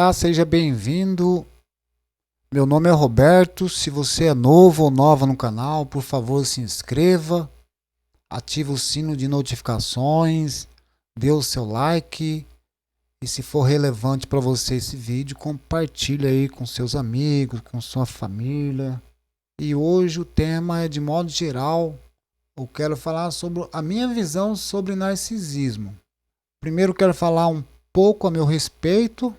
Olá, seja bem-vindo. Meu nome é Roberto. Se você é novo ou nova no canal, por favor se inscreva, ative o sino de notificações, dê o seu like e se for relevante para você esse vídeo, compartilhe aí com seus amigos, com sua família. E hoje o tema é, de modo geral, eu quero falar sobre a minha visão sobre narcisismo. Primeiro quero falar um pouco a meu respeito,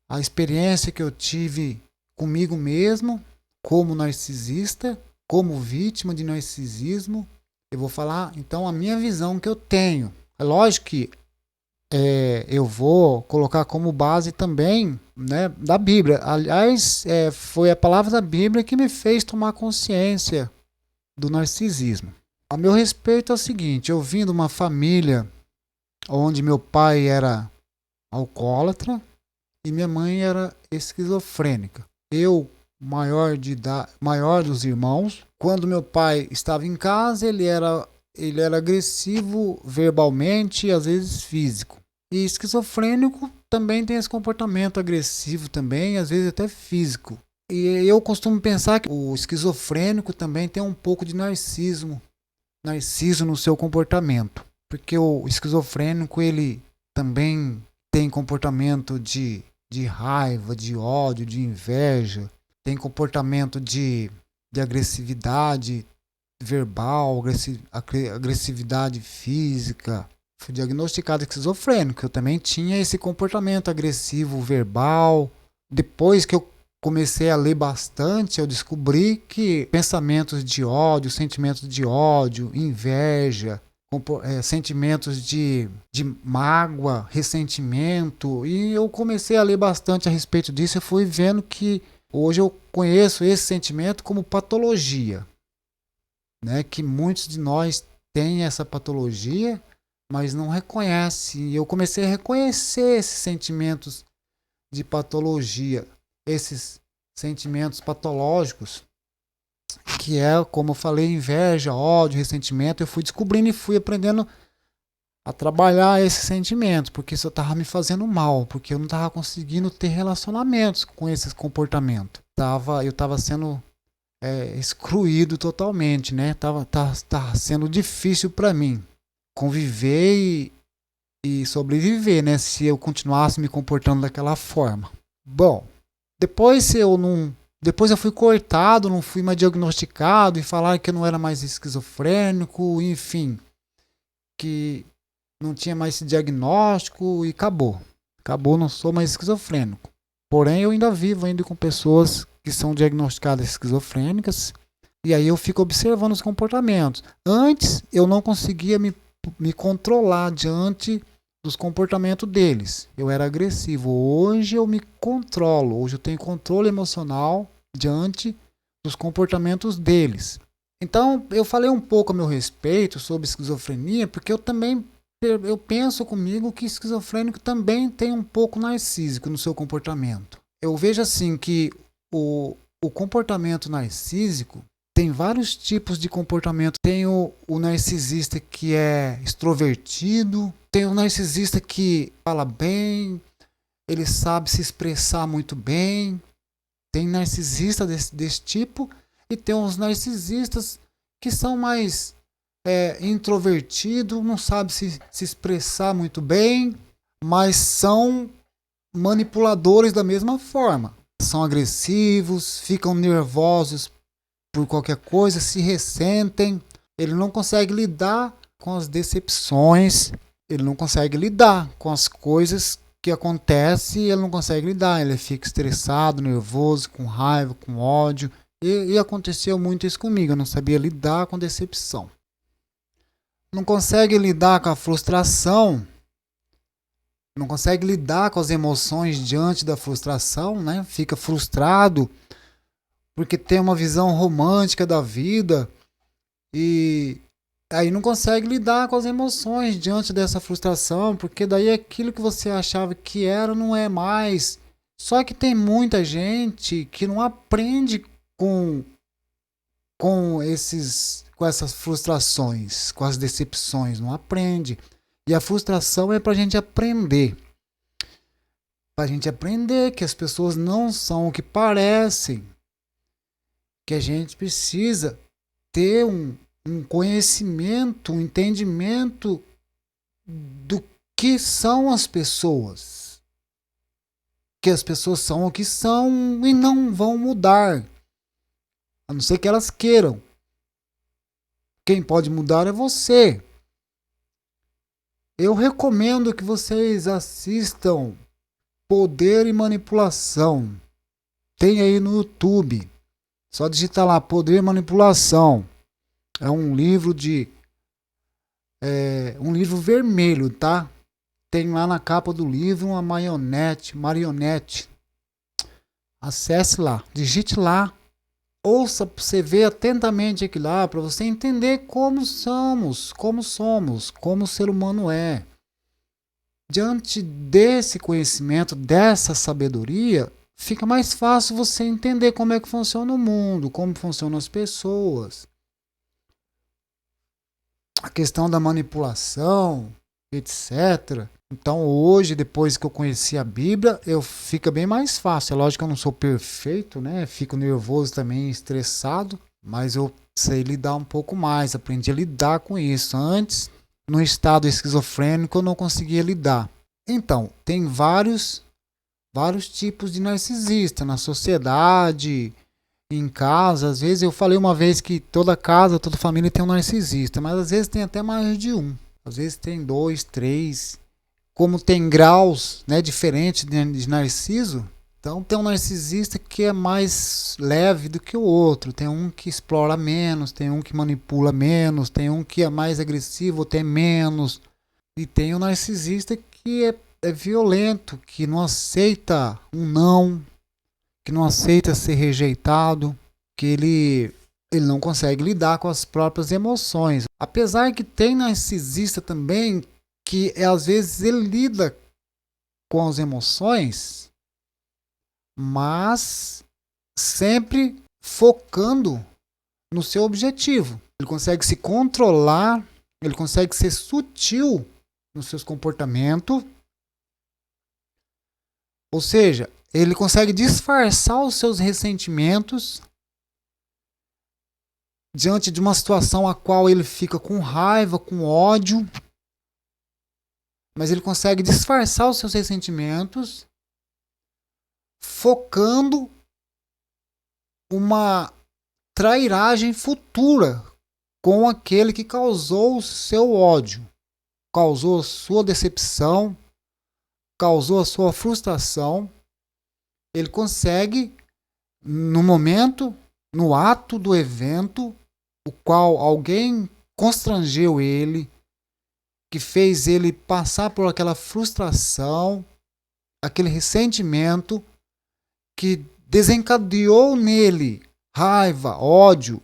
a experiência que eu tive comigo mesmo, como narcisista, como vítima de narcisismo. Eu vou falar então a minha visão que eu tenho. É lógico que eu vou colocar como base também, né, da Bíblia. Aliás, foi a palavra da Bíblia que me fez tomar consciência do narcisismo. A meu respeito é o seguinte: eu vim de uma família onde meu pai era alcoólatra e minha mãe era esquizofrênica. Eu, maior dos irmãos, quando meu pai estava em casa, ele era agressivo verbalmente e às vezes físico. E esquizofrênico também tem esse comportamento agressivo também, às vezes até físico. E eu costumo pensar que o esquizofrênico também tem um pouco de narciso no seu comportamento, porque o esquizofrênico ele também tem comportamento de raiva, de ódio, de inveja, tem comportamento de agressividade verbal, agressividade física. Fui diagnosticado esquizofrênico. Eu também tinha esse comportamento agressivo verbal. Depois que eu comecei a ler bastante, eu descobri que pensamentos de ódio, sentimentos de ódio, inveja, sentimentos de mágoa, ressentimento, e eu comecei a ler bastante a respeito disso e fui vendo que hoje eu conheço esse sentimento como patologia, né? Que muitos de nós têm essa patologia, mas não reconhecem. E eu comecei a reconhecer esses sentimentos de patologia, esses sentimentos patológicos, que é, como eu falei, inveja, ódio, ressentimento. Eu fui descobrindo e fui aprendendo a trabalhar esse sentimento, porque isso estava me fazendo mal, porque eu não estava conseguindo ter relacionamentos com esses comportamentos. Eu estava sendo excluído totalmente, né? Tava sendo difícil para mim conviver e sobreviver, né? Se eu continuasse me comportando daquela forma. Bom, depois eu fui cortado, não fui mais diagnosticado e falaram que eu não era mais esquizofrênico, enfim, que não tinha mais esse diagnóstico e acabou. Acabou, não sou mais esquizofrênico. Porém, eu ainda vivo ainda com pessoas que são diagnosticadas esquizofrênicas e aí eu fico observando os comportamentos. Antes, eu não conseguia me controlar diante dos comportamentos deles. Eu era agressivo. Hoje eu me controlo. Hoje eu tenho controle emocional diante dos comportamentos deles. Então, eu falei um pouco a meu respeito sobre esquizofrenia, porque eu penso comigo que esquizofrênico também tem um pouco narcísico no seu comportamento. Eu vejo assim que o comportamento narcísico tem vários tipos de comportamento. Tem o narcisista que é extrovertido, tem o narcisista que fala bem, ele sabe se expressar muito bem. Tem narcisista desse tipo e tem uns narcisistas que são mais introvertidos, não sabem se expressar muito bem, mas são manipuladores da mesma forma. São agressivos, ficam nervosos por qualquer coisa, se ressentem. Ele não consegue lidar com as decepções, ele não consegue lidar com as coisas que acontecem, ele não consegue lidar. Ele fica estressado, nervoso, com raiva, com ódio. E aconteceu muito isso comigo, eu não sabia lidar com decepção. Não consegue lidar com a frustração, não consegue lidar com as emoções diante da frustração, né? Fica frustrado porque tem uma visão romântica da vida e aí não consegue lidar com as emoções diante dessa frustração, porque daí aquilo que você achava que era não é mais. Só que tem muita gente que não aprende com essas frustrações, com as decepções, não aprende. E a frustração é para a gente aprender. para a gente aprender que as pessoas não são o que parecem, que a gente precisa ter um conhecimento, um entendimento do que são as pessoas. Que as pessoas são o que são e não vão mudar, a não ser que elas queiram. Quem pode mudar é você. Eu recomendo que vocês assistam Poder e Manipulação. Tem aí no YouTube. Só digitar lá Poder e Manipulação. É um livro um livro vermelho, tá? Tem lá na capa do livro uma marionete. Acesse lá, digite lá. Ouça para você ver atentamente aqui lá, para você entender como somos, como o ser humano é. Diante desse conhecimento, dessa sabedoria, fica mais fácil você entender como é que funciona o mundo, como funcionam as pessoas. A questão da manipulação, etc. Então hoje, depois que eu conheci a Bíblia, fica bem mais fácil. É lógico que eu não sou perfeito, né? Fico nervoso também, estressado, mas eu sei lidar um pouco mais, aprendi a lidar com isso. Antes, no estado esquizofrênico, eu não conseguia lidar. Então, tem vários tipos de narcisista na sociedade, em casa. Às vezes eu falei uma vez que toda casa, toda família tem um narcisista, mas às vezes tem até mais de um. Às vezes tem 2, 3. Como tem graus, né, diferentes de narciso, então tem um narcisista que é mais leve do que o outro. Tem um que explora menos, tem um que manipula menos, tem um que é mais agressivo, tem menos. E tem o narcisista que é violento, que não aceita um não, que não aceita ser rejeitado, que ele não consegue lidar com as próprias emoções. Apesar que tem narcisista também que às vezes ele lida com as emoções, mas sempre focando no seu objetivo. Ele consegue se controlar, ele consegue ser sutil nos seus comportamentos, ou seja, ele consegue disfarçar os seus ressentimentos diante de uma situação a qual ele fica com raiva, com ódio. Mas ele consegue disfarçar os seus ressentimentos, focando uma trairagem futura com aquele que causou o seu ódio, causou a sua decepção, causou a sua frustração. Ele consegue, no momento, no ato do evento, o qual alguém constrangeu ele, que fez ele passar por aquela frustração, aquele ressentimento, que desencadeou nele raiva, ódio.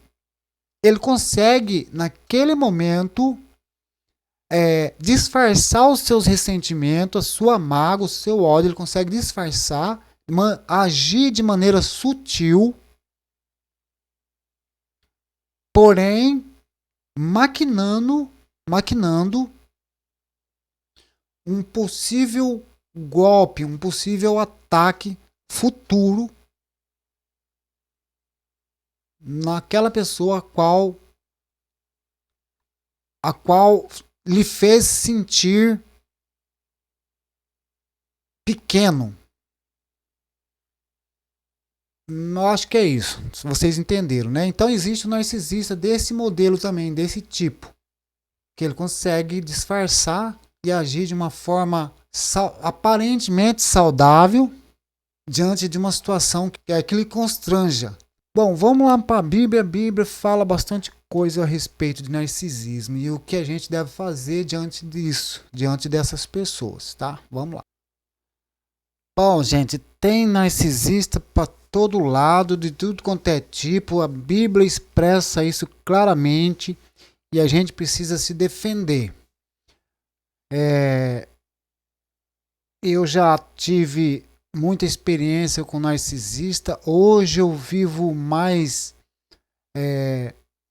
Ele consegue, naquele momento, disfarçar os seus ressentimentos, a sua mágoa, o seu ódio. Ele consegue disfarçar, agir de maneira sutil, porém maquinando um possível golpe, um possível ataque futuro naquela pessoa a qual lhe fez sentir pequeno. Eu acho que é isso, se vocês entenderam, né? Então existe um narcisista desse modelo também, desse tipo, que ele consegue disfarçar e agir de uma forma aparentemente saudável diante de uma situação que lhe constranja. Bom, vamos lá para a Bíblia. A Bíblia fala bastante coisa a respeito de narcisismo e o que a gente deve fazer diante disso, diante dessas pessoas, tá? Vamos lá. Bom, gente, tem narcisista para todo lado, de tudo quanto é tipo. A Bíblia expressa isso claramente e a gente precisa se defender. Eu já tive muita experiência com narcisista. Hoje eu vivo mais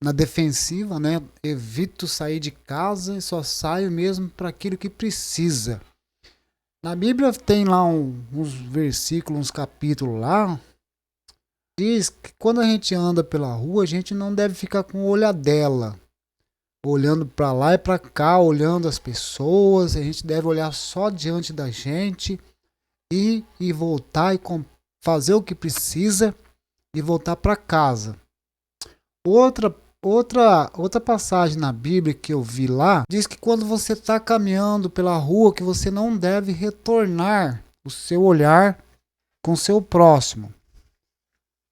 na defensiva, né? Evito sair de casa e só saio mesmo para aquilo que precisa. Na Bíblia tem lá uns versículos, uns capítulos lá, diz que quando a gente anda pela rua, a gente não deve ficar com olhadela, olhando para lá e para cá, olhando as pessoas, a gente deve olhar só diante da gente e voltar e fazer o que precisa e voltar para casa. Outra passagem na Bíblia que eu vi lá diz que quando você está caminhando pela rua, que você não deve retornar o seu olhar com o seu próximo.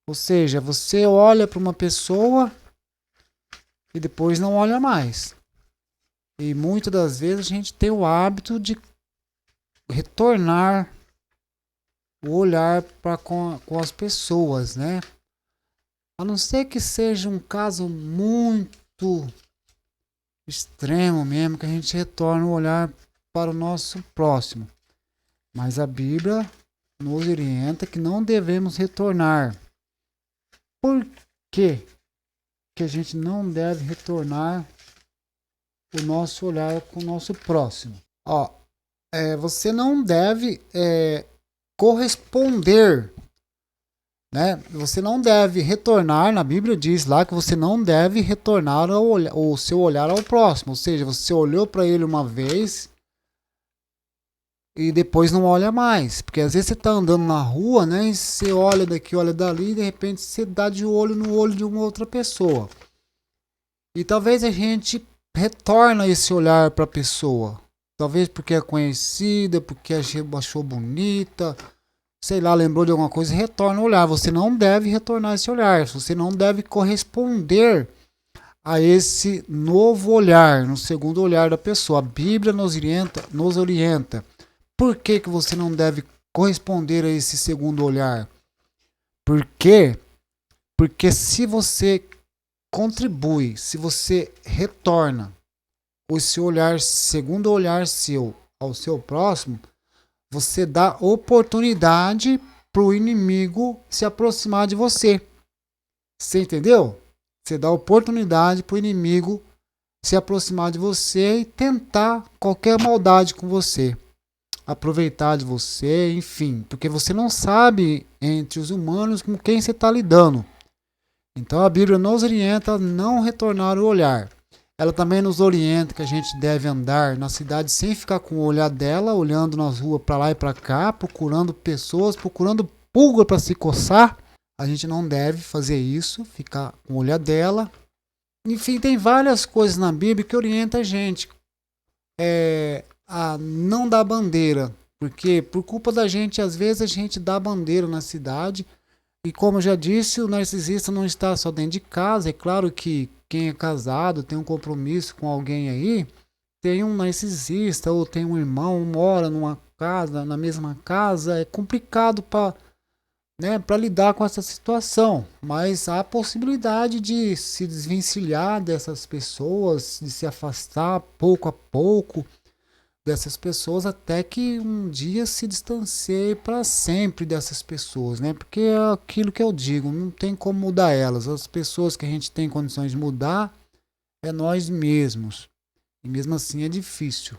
Ou seja, você olha para uma pessoa e depois não olha mais. E muitas das vezes a gente tem o hábito de retornar o olhar com as pessoas, né? A não ser que seja um caso muito extremo mesmo, que a gente retorne o olhar para o nosso próximo. Mas a Bíblia nos orienta que não devemos retornar. Por quê que a gente não deve retornar o nosso olhar com o nosso próximo? Você não deve corresponder, né? Você não deve retornar, na Bíblia diz lá que você não deve retornar o seu olhar ao próximo. Ou seja, você olhou para ele uma vez e depois não olha mais. Porque às vezes você está andando na rua, né? E você olha daqui, olha dali, e de repente você dá de olho no olho de uma outra pessoa. E talvez a gente retorna esse olhar para a pessoa. Talvez porque é conhecida, porque achou bonita, sei lá, lembrou de alguma coisa e retorna o olhar. Você não deve retornar esse olhar. Você não deve corresponder a esse novo olhar, no segundo olhar da pessoa. A Bíblia nos orienta. Por que você não deve corresponder a esse segundo olhar? Por quê? Porque se você contribui, se você retorna esse olhar, segundo olhar seu, ao seu próximo, você dá oportunidade para o inimigo se aproximar de você. Você entendeu? Você dá oportunidade para o inimigo se aproximar de você e tentar qualquer maldade com você. Aproveitar de você, enfim. Porque você não sabe entre os humanos com quem você está lidando. Então a Bíblia nos orienta a não retornar o olhar. Ela também nos orienta que a gente deve andar na cidade sem ficar com o olhar dela, olhando nas ruas para lá e para cá, procurando pessoas, procurando pulga para se coçar. A gente não deve fazer isso, ficar com o olhar dela. Enfim, tem várias coisas na Bíblia que orientam a gente a não dar bandeira. Porque por culpa da gente, às vezes a gente dá bandeira na cidade. E como eu já disse, o narcisista não está só dentro de casa. É claro que quem é casado, tem um compromisso com alguém aí, tem um narcisista ou tem um irmão, mora numa casa, na mesma casa, é complicado para lidar com essa situação. Mas há a possibilidade de se desvencilhar dessas pessoas, de se afastar pouco a pouco dessas pessoas até que um dia se distancie para sempre dessas pessoas, né? Porque é aquilo que eu digo, não tem como mudar elas. As pessoas que a gente tem condições de mudar é nós mesmos. E mesmo assim é difícil.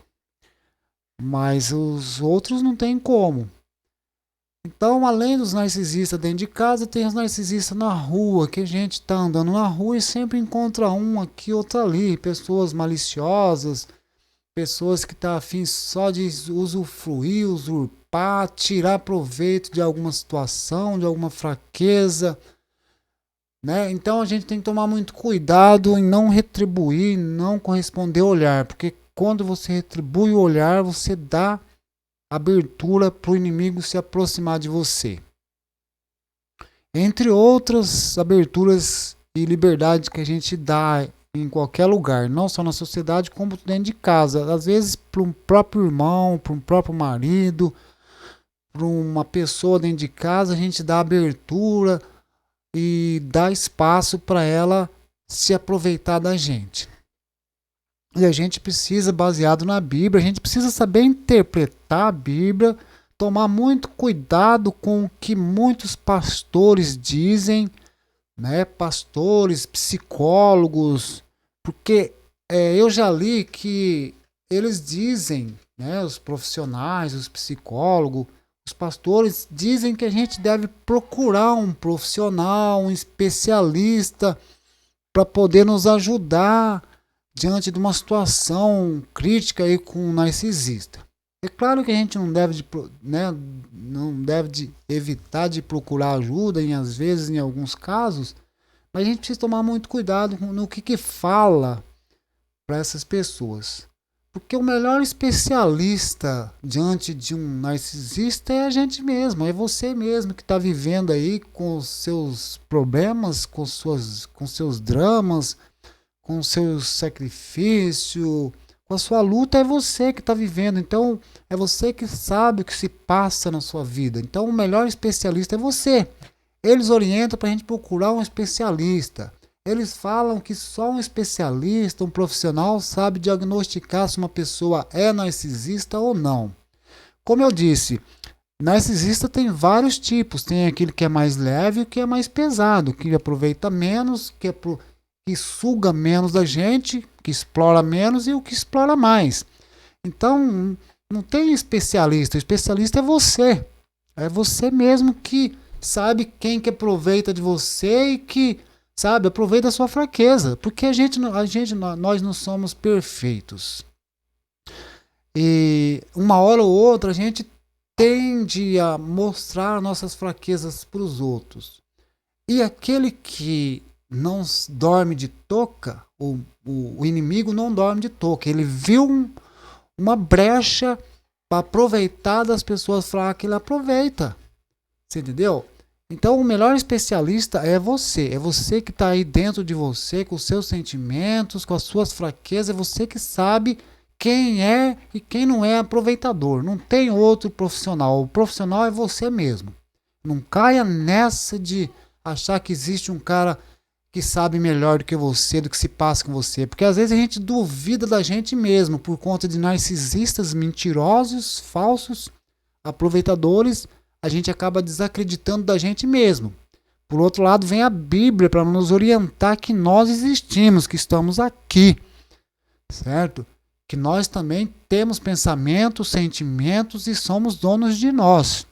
Mas os outros não tem como. Então, além dos narcisistas dentro de casa, tem os narcisistas na rua, que a gente está andando na rua e sempre encontra um aqui, outro ali. Pessoas maliciosas, pessoas que estão afim só de usufruir, usurpar, tirar proveito de alguma situação, de alguma fraqueza, né? Então a gente tem que tomar muito cuidado em não retribuir, não corresponder ao olhar, porque quando você retribui o olhar, você dá abertura para o inimigo se aproximar de você. Entre outras aberturas e liberdades que a gente dá em qualquer lugar, não só na sociedade, como dentro de casa. Às vezes para um próprio irmão, para um próprio marido, para uma pessoa dentro de casa, a gente dá abertura e dá espaço para ela se aproveitar da gente. E a gente precisa, baseado na Bíblia, a gente precisa saber interpretar a Bíblia, tomar muito cuidado com o que muitos pastores dizem, né? Pastores, psicólogos, porque eu já li que eles dizem, né, os profissionais, os psicólogos, os pastores dizem que a gente deve procurar um profissional, um especialista para poder nos ajudar diante de uma situação crítica aí com um narcisista. É claro que a gente não deve, né, não deve evitar de procurar ajuda, às vezes, em alguns casos, mas a gente precisa tomar muito cuidado no que fala para essas pessoas. Porque o melhor especialista diante de um narcisista é a gente mesmo, é você mesmo que está vivendo aí com os seus problemas, com seus dramas, com o seu sacrifício, com a sua luta, é você que está vivendo. Então, é você que sabe o que se passa na sua vida. Então, o melhor especialista é você. Eles orientam para a gente procurar um especialista. Eles falam que só um especialista, um profissional, sabe diagnosticar se uma pessoa é narcisista ou não. Como eu disse, narcisista tem vários tipos. Tem aquele que é mais leve e o que é mais pesado, que aproveita menos, que suga menos da gente, que explora menos e o que explora mais. Então, não tem especialista. O especialista é você. É você mesmo que sabe quem que aproveita de você e que, sabe, aproveita a sua fraqueza. Porque nós não somos perfeitos. E uma hora ou outra a gente tende a mostrar nossas fraquezas para os outros. E aquele que não dorme de touca, o inimigo não dorme de touca. Ele viu uma brecha para aproveitar das pessoas fracas, ele aproveita. Você entendeu? Então o melhor especialista é você. É você que está aí dentro de você, com os seus sentimentos, com as suas fraquezas. É você que sabe quem é e quem não é aproveitador. Não tem outro profissional. O profissional é você mesmo. Não caia nessa de achar que existe um cara que sabe melhor do que você, do que se passa com você. Porque às vezes a gente duvida da gente mesmo por conta de narcisistas mentirosos, falsos, aproveitadores. A gente acaba desacreditando da gente mesmo. Por outro lado, vem a Bíblia para nos orientar que nós existimos, que estamos aqui, certo? Que nós também temos pensamentos, sentimentos e somos donos de nós.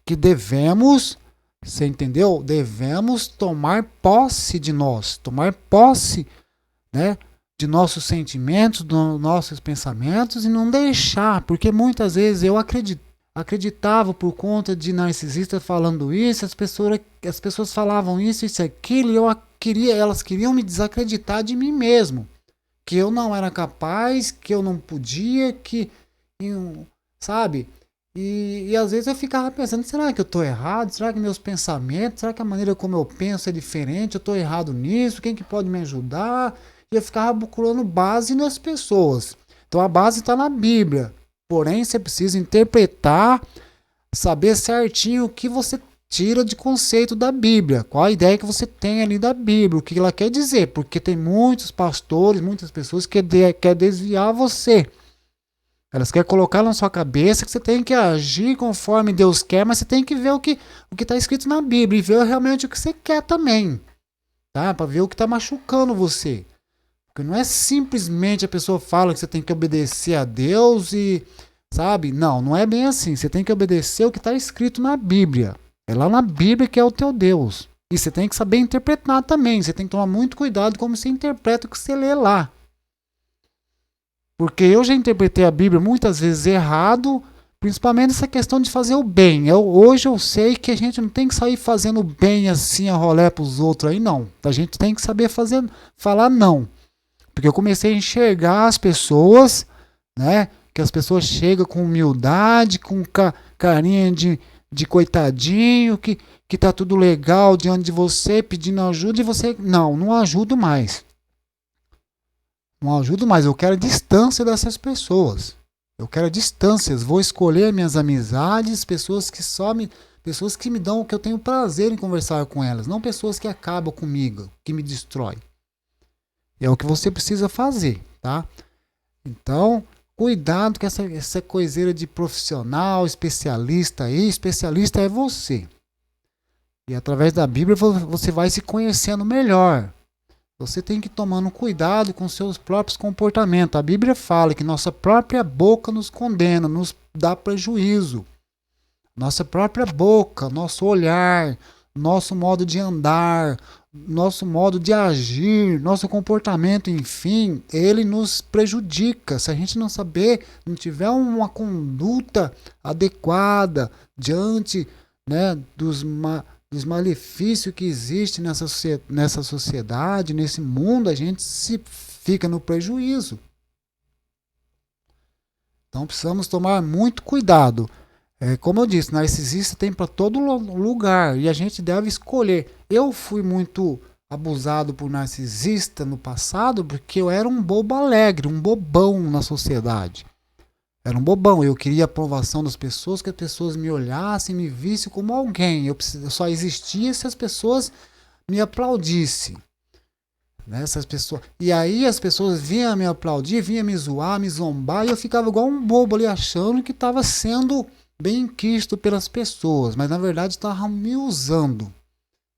Que devemos, você entendeu? Devemos tomar posse de nós, tomar posse, né, de nossos sentimentos, dos nossos pensamentos e não deixar, porque muitas vezes eu acreditava por conta de narcisista falando isso, as pessoas falavam isso e aquilo, e elas queriam me desacreditar de mim mesmo, que eu não era capaz, que eu não podia, sabe? E às vezes eu ficava pensando, será que eu estou errado? Será que meus pensamentos, será que a maneira como eu penso é diferente? Eu estou errado nisso? Quem que pode me ajudar? E eu ficava procurando base nas pessoas. Então a base está na Bíblia. Porém, você precisa interpretar, saber certinho o que você tira de conceito da Bíblia. Qual a ideia que você tem ali da Bíblia, o que ela quer dizer. Porque tem muitos pastores, muitas pessoas que querem desviar você. Elas querem colocar na sua cabeça que você tem que agir conforme Deus quer, mas você tem que ver o que está escrito na Bíblia e ver realmente o que você quer também. Tá? Para ver o que está machucando você. Porque não é simplesmente a pessoa fala que você tem que obedecer a Deus e, sabe? Não, não é bem assim. Você tem que obedecer o que está escrito na Bíblia. É lá na Bíblia que é o teu Deus. E você tem que saber interpretar também. Você tem que tomar muito cuidado como você interpreta o que você lê lá. Porque eu já interpretei a Bíblia muitas vezes errado, principalmente essa questão de fazer o bem. Hoje eu sei que a gente não tem que sair fazendo bem assim a rolé para os outros aí, não. A gente tem que saber falar não. Porque eu comecei a enxergar as pessoas, né? Que as pessoas chegam com humildade, com carinha de coitadinho, que tá tudo legal diante de você, pedindo ajuda, e você, não ajudo mais. Não ajudo mais, eu quero distância dessas pessoas. Eu quero distâncias, vou escolher minhas amizades, pessoas que me dão, que eu tenho prazer em conversar com elas, não pessoas que acabam comigo, que me destroem. É o que você precisa fazer, tá? Então, cuidado com essa coiseira de profissional, especialista aí, especialista é você. E através da Bíblia você vai se conhecendo melhor. Você tem que ir tomando cuidado com seus próprios comportamentos. A Bíblia fala que nossa própria boca nos condena, nos dá prejuízo. Nossa própria boca, nosso olhar, nosso modo de andar, nosso modo de agir, nosso comportamento, enfim, ele nos prejudica. Se a gente não saber, não tiver uma conduta adequada diante, né, dos malefícios que existem nessa sociedade, nesse mundo, a gente se fica no prejuízo. Então precisamos tomar muito cuidado. Como eu disse, narcisista tem para todo lugar e a gente deve escolher. Eu fui muito abusado por narcisista no passado porque eu era um bobo alegre, um bobão na sociedade. Era um bobão, eu queria a aprovação das pessoas, que as pessoas me olhassem, me vissem como alguém. Eu só existia se as pessoas me aplaudissem. Né? E aí as pessoas vinham me aplaudir, vinham me zoar, me zombar, e eu ficava igual um bobo ali achando que estava sendo bem quisto pelas pessoas, mas na verdade estavam me usando.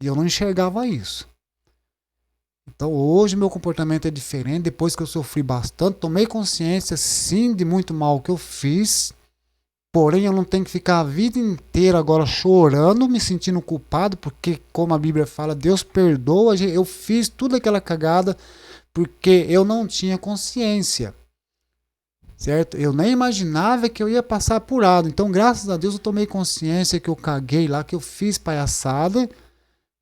E eu não enxergava isso. Então hoje meu comportamento é diferente, depois que eu sofri bastante, tomei consciência sim de muito mal que eu fiz, porém eu não tenho que ficar a vida inteira agora chorando, me sentindo culpado, porque como a Bíblia fala, Deus perdoa, eu fiz tudo aquela cagada porque eu não tinha consciência. Certo? Eu nem imaginava que eu ia passar apurado. Então, graças a Deus, eu tomei consciência que eu caguei lá, que eu fiz palhaçada,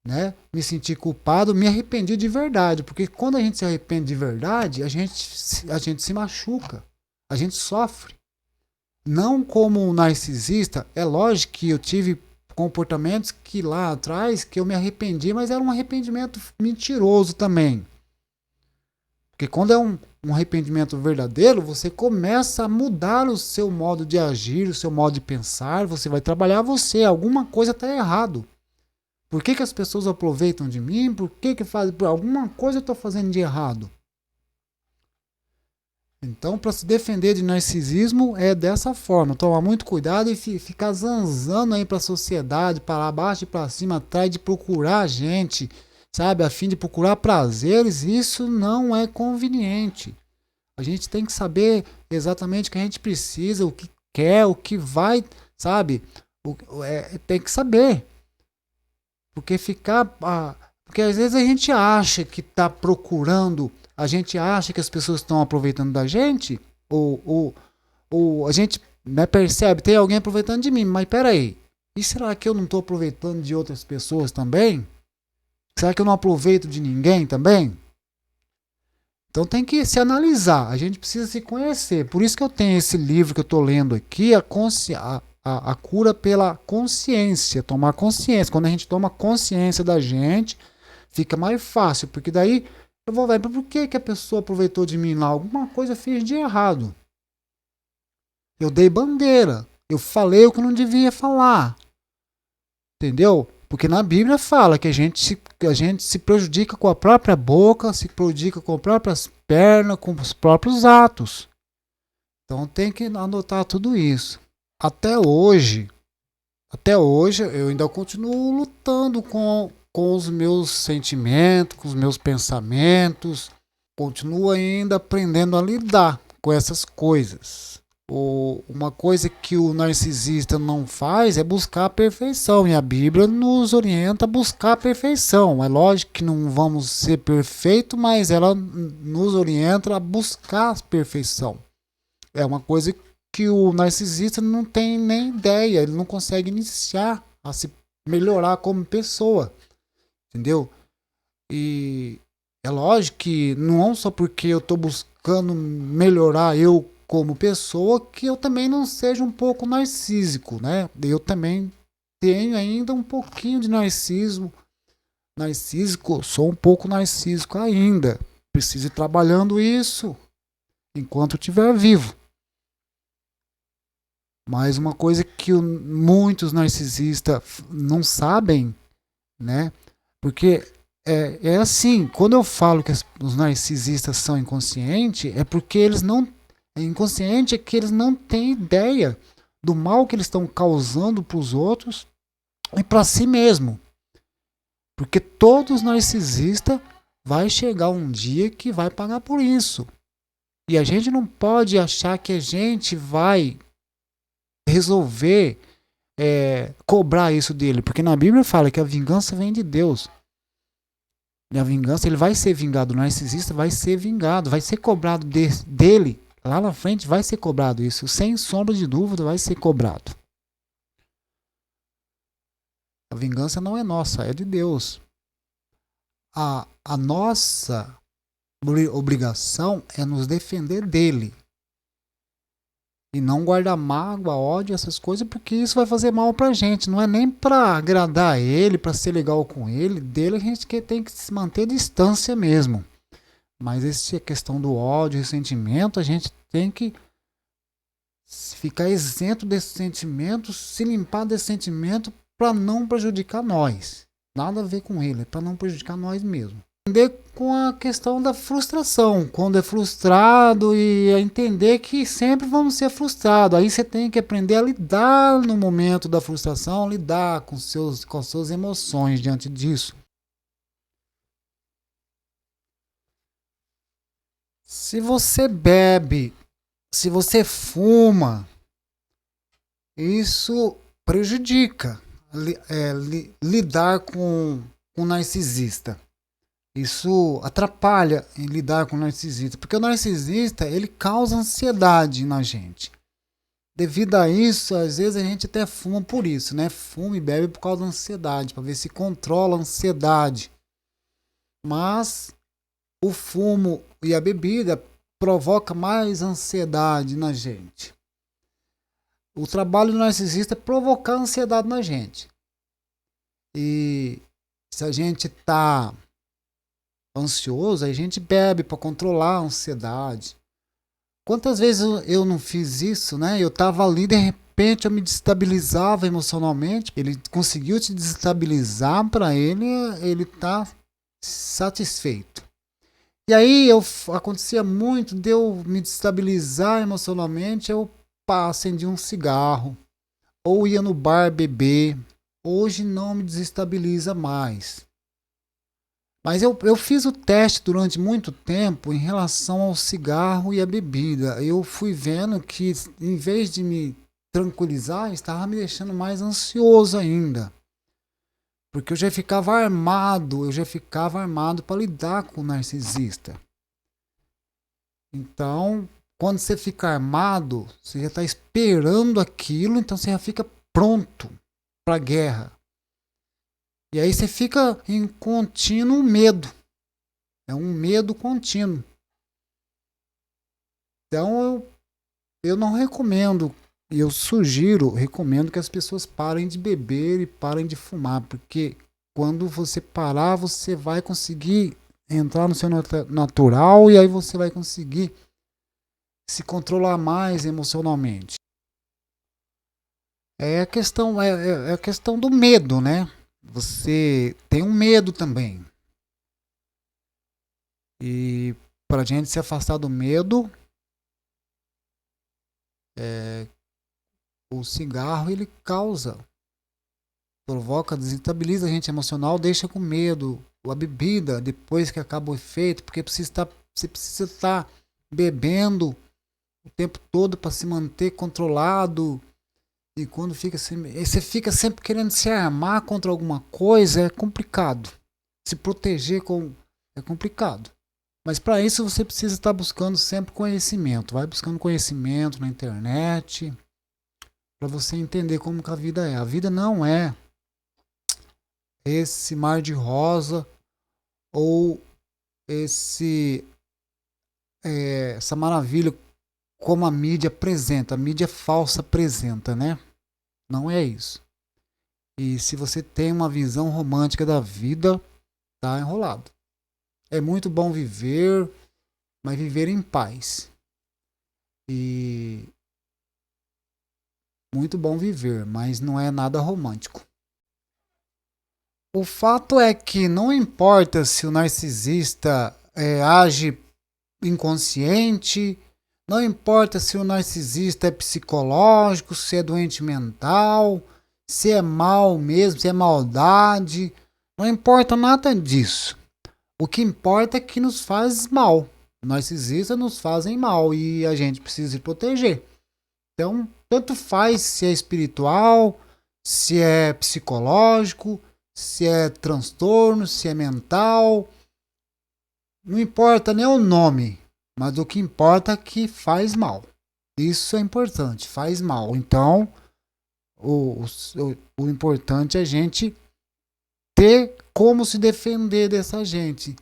né? Me senti culpado, me arrependi de verdade. Porque quando a gente se arrepende de verdade, a gente se machuca, a gente sofre. Não como um narcisista, é lógico que eu tive comportamentos que lá atrás que eu me arrependi, mas era um arrependimento mentiroso também. Porque quando é um arrependimento verdadeiro, você começa a mudar o seu modo de agir, o seu modo de pensar, você vai trabalhar você, alguma coisa está errado. Por que as pessoas aproveitam de mim? Por que fazem? Alguma coisa eu estou fazendo de errado. Então, para se defender de narcisismo é dessa forma, tomar muito cuidado e ficar zanzando aí para a sociedade, para baixo e para cima, atrás de procurar gente, sabe, a fim de procurar prazeres, isso não é conveniente. A gente tem que saber exatamente o que a gente precisa, o que quer, o que vai, sabe? Tem que saber. Porque porque às vezes a gente acha que está procurando, a gente acha que as pessoas estão aproveitando da gente, ou a gente, né, percebe, tem alguém aproveitando de mim, mas peraí, e será que eu não estou aproveitando de outras pessoas também? Será que eu não aproveito de ninguém também? Então tem que se analisar, a gente precisa se conhecer. Por isso que eu tenho esse livro que eu estou lendo aqui, a cura pela consciência, tomar consciência. Quando a gente toma consciência da gente, fica mais fácil, porque daí eu vou ver, por que a pessoa aproveitou de mim lá? Alguma coisa fez de errado. Eu dei bandeira, eu falei o que não devia falar. Entendeu? Porque na Bíblia fala que a gente se prejudica com a própria boca, se prejudica com as próprias pernas, com os próprios atos. Então tem que anotar tudo isso. Até hoje eu ainda continuo lutando com os meus sentimentos, com os meus pensamentos. Continuo ainda aprendendo a lidar com essas coisas. Uma coisa que o narcisista não faz é buscar a perfeição, e a Bíblia nos orienta a buscar a perfeição. É lógico que não vamos ser perfeitos, mas ela nos orienta a buscar a perfeição. É uma coisa que o narcisista não tem nem ideia, ele não consegue iniciar a se melhorar como pessoa, entendeu? E é lógico que não só porque eu estou buscando melhorar eu como pessoa, que eu também não seja um pouco narcísico, né? Eu também tenho ainda um pouquinho de narcisismo. Sou um pouco narcísico ainda. Preciso ir trabalhando isso enquanto eu estiver vivo. Mas uma coisa que muitos narcisistas não sabem, né? Porque é assim, quando eu falo que os narcisistas são inconscientes, é porque eles não inconsciente é que eles não têm ideia do mal que eles estão causando para os outros e para si mesmo. Porque todos narcisistas vai chegar um dia que vai pagar por isso. E a gente não pode achar que a gente vai resolver cobrar isso dele, porque na Bíblia fala que a vingança vem de Deus. E a vingança, ele vai ser vingado, o narcisista vai ser vingado, vai ser cobrado dele. Lá na frente vai ser cobrado isso, sem sombra de dúvida vai ser cobrado. A vingança não é nossa, é de Deus. A nossa obrigação é nos defender dele. E não guardar mágoa, ódio, essas coisas, porque isso vai fazer mal pra gente. Não é nem pra agradar ele, pra ser legal com ele. Dele a gente tem que se manter distância mesmo. Mas essa questão do ódio, ressentimento, a gente tem que ficar isento desse sentimento, se limpar desse sentimento para não prejudicar nós. Nada a ver com ele, é para não prejudicar nós mesmos. Entender com a questão da frustração, quando é frustrado e entender que sempre vamos ser frustrados. Aí você tem que aprender a lidar no momento da frustração, lidar com as suas emoções diante disso. Se você bebe, se você fuma, isso prejudica lidar com um narcisista. Isso atrapalha em lidar com o narcisista, porque o narcisista ele causa ansiedade na gente. Devido a isso, às vezes a gente até fuma por isso, né? Fuma e bebe por causa da ansiedade, para ver se controla a ansiedade. Mas o fumo e a bebida provoca mais ansiedade na gente. O trabalho do narcisista é provocar ansiedade na gente. E se a gente está ansioso, a gente bebe para controlar a ansiedade. Quantas vezes eu não fiz isso, né? Eu estava ali, de repente eu me desestabilizava emocionalmente. Ele conseguiu te desestabilizar, para ele tá satisfeito. E aí acontecia muito de eu me desestabilizar emocionalmente, eu acendia um cigarro, ou ia no bar beber. Hoje não me desestabiliza mais. Mas eu fiz o teste durante muito tempo em relação ao cigarro e à bebida. Eu fui vendo que, em vez de me tranquilizar, estava me deixando mais ansioso ainda. Porque eu já ficava armado para lidar com o narcisista. Então, quando você fica armado, você já está esperando aquilo, então você já fica pronto para a guerra. E aí você fica em contínuo medo. É um medo contínuo. Então eu não recomendo, eu recomendo que as pessoas parem de beber e parem de fumar, porque quando você parar, você vai conseguir entrar no seu natural e aí você vai conseguir se controlar mais emocionalmente. É a questão do medo, né? Você tem um medo também. E para a gente se afastar do medo, o cigarro ele provoca, desestabiliza a gente emocional, deixa com medo. A bebida, depois que acaba o efeito, porque você precisa estar bebendo o tempo todo para se manter controlado. E quando você fica sempre querendo se armar contra alguma coisa, é complicado. Se proteger é complicado. Mas para isso você precisa estar buscando sempre conhecimento. Vai buscando conhecimento na internet para você entender como que a vida é. A vida não é esse mar de rosa ou essa maravilha como a mídia apresenta. A mídia falsa apresenta, né? Não é isso. E se você tem uma visão romântica da vida, tá enrolado. É muito bom viver, mas viver em paz. E muito bom viver, mas não é nada romântico. O fato é que não importa se o narcisista age inconsciente, não importa se o narcisista é psicológico, se é doente mental, se é mal mesmo, se é maldade. Não importa nada disso. O que importa é que nos faz mal. Narcisistas nos fazem mal e a gente precisa se proteger. Então, tanto faz se é espiritual, se é psicológico, se é transtorno, se é mental. Não importa nem o nome, mas o que importa é que faz mal. Isso é importante, faz mal. Então, o importante é a gente ter como se defender dessa gente.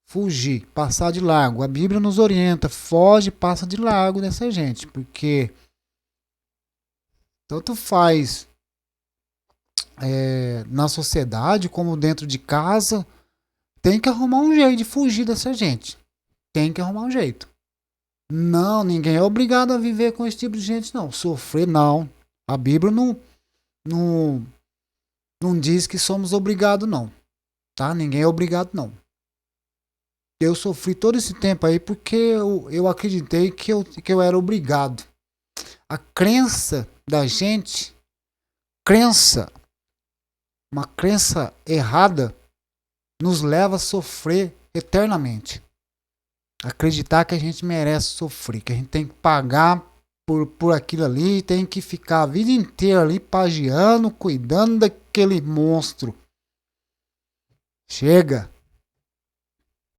Fugir, passar de largo. A Bíblia nos orienta, foge, passa de largo dessa gente, porque tanto faz na sociedade como dentro de casa, tem que arrumar um jeito de fugir dessa gente. Tem que arrumar um jeito. Não, ninguém é obrigado a viver com esse tipo de gente, não. Sofrer, não. A Bíblia não, não diz que somos obrigados, não. Tá? Ninguém é obrigado, não. Eu sofri todo esse tempo aí porque eu acreditei que eu era obrigado. A crença da gente, uma crença errada, nos leva a sofrer eternamente. Acreditar que a gente merece sofrer, que a gente tem que pagar por aquilo ali, tem que ficar a vida inteira ali pagiando, cuidando daquele monstro. Chega!